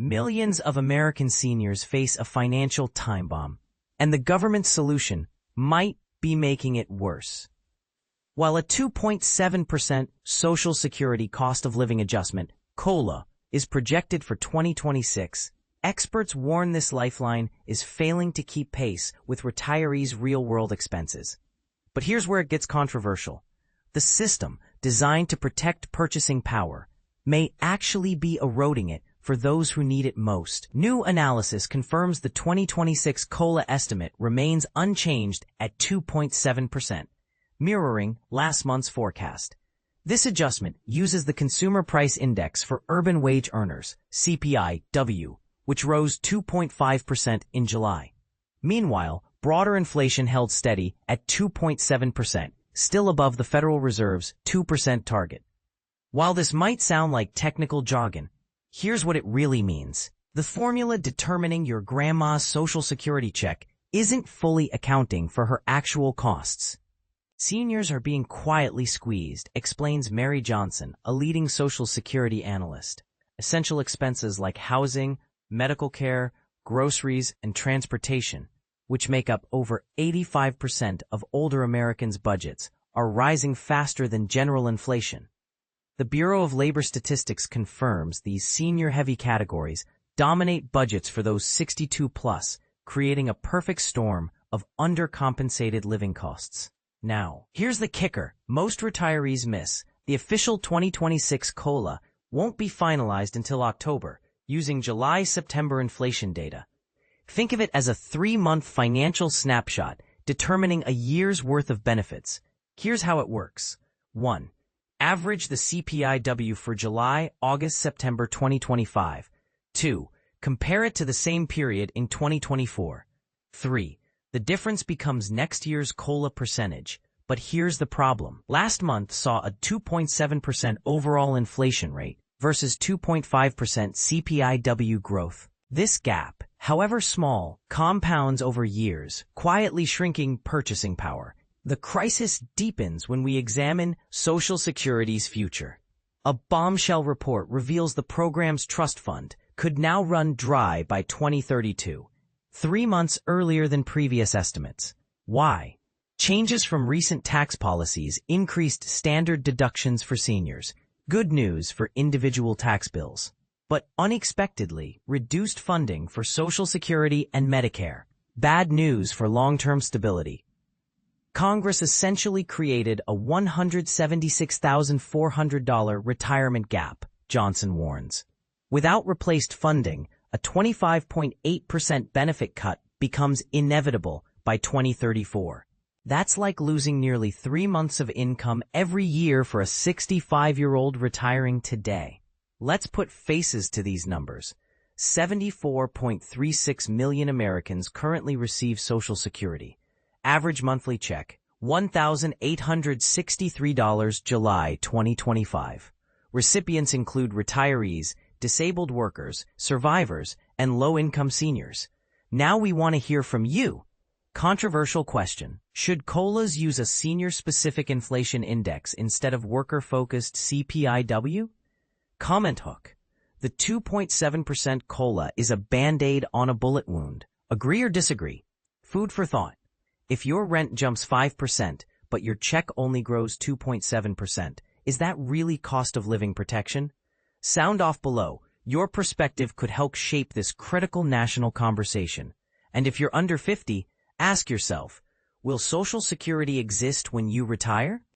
Millions of American seniors face a financial time bomb, and the government's solution might be making it worse. While a 2.7% Social Security cost of living adjustment, COLA, is projected for 2026, experts warn this lifeline is failing to keep pace with retirees' real-world expenses. But here's where it gets controversial. The system, designed to protect purchasing power, may actually be eroding it for those who need it most. New analysis confirms the 2026 COLA estimate remains unchanged at 2.7%, mirroring last month's forecast. This adjustment uses the Consumer Price Index for urban wage earners, CPI-W, which rose 2.5% in July. Meanwhile, broader inflation held steady at 2.7%, still above the Federal Reserve's 2% target. While this might sound like technical jargon, here's what it really means. The formula determining your grandma's Social Security check isn't fully accounting for her actual costs. Seniors are being quietly squeezed, explains Mary Johnson, a leading Social Security analyst. Essential expenses like housing, medical care, groceries, and transportation, which make up over 85% of older Americans' budgets, are rising faster than general inflation. The Bureau of Labor Statistics confirms these senior-heavy categories dominate budgets for those 62+, creating a perfect storm of undercompensated living costs. Now, here's the kicker most retirees miss. The official 2026 COLA won't be finalized until October, using July-September inflation data. Think of it as a 3-month financial snapshot determining a year's worth of benefits. Here's how it works. 1. Average the CPI-W for July, August, September 2025. 2. Compare it to the same period in 2024. 3. The difference becomes next year's COLA percentage. But here's the problem. Last month saw a 2.7% overall inflation rate versus 2.5% CPI-W growth. This gap, however small, compounds over years, quietly shrinking purchasing power. The crisis deepens when we examine Social Security's future. A bombshell report reveals the program's trust fund could now run dry by 2032, 3 months earlier than previous estimates. Why? Changes from recent tax policies increased standard deductions for seniors, good news for individual tax bills, but unexpectedly reduced funding for Social Security and Medicare, bad news for long-term stability. Congress essentially created a $176,400 retirement gap, Johnson warns. Without replaced funding, a 25.8% benefit cut becomes inevitable by 2034. That's like losing nearly 3 months of income every year for a 65-year-old retiring today. Let's put faces to these numbers. 74.36 million Americans currently receive Social Security. Average monthly check, $1,863 July 2025. Recipients include retirees, disabled workers, survivors, and low-income seniors. Now we want to hear from you. Controversial question. Should COLAs use a senior-specific inflation index instead of worker-focused CPI-W? Comment hook. The 2.7% COLA is a Band-Aid on a bullet wound. Agree or disagree? Food for thought. If your rent jumps 5%, but your check only grows 2.7%, is that really cost of living protection? Sound off below. Your perspective could help shape this critical national conversation. And if you're under 50, ask yourself, will Social Security exist when you retire?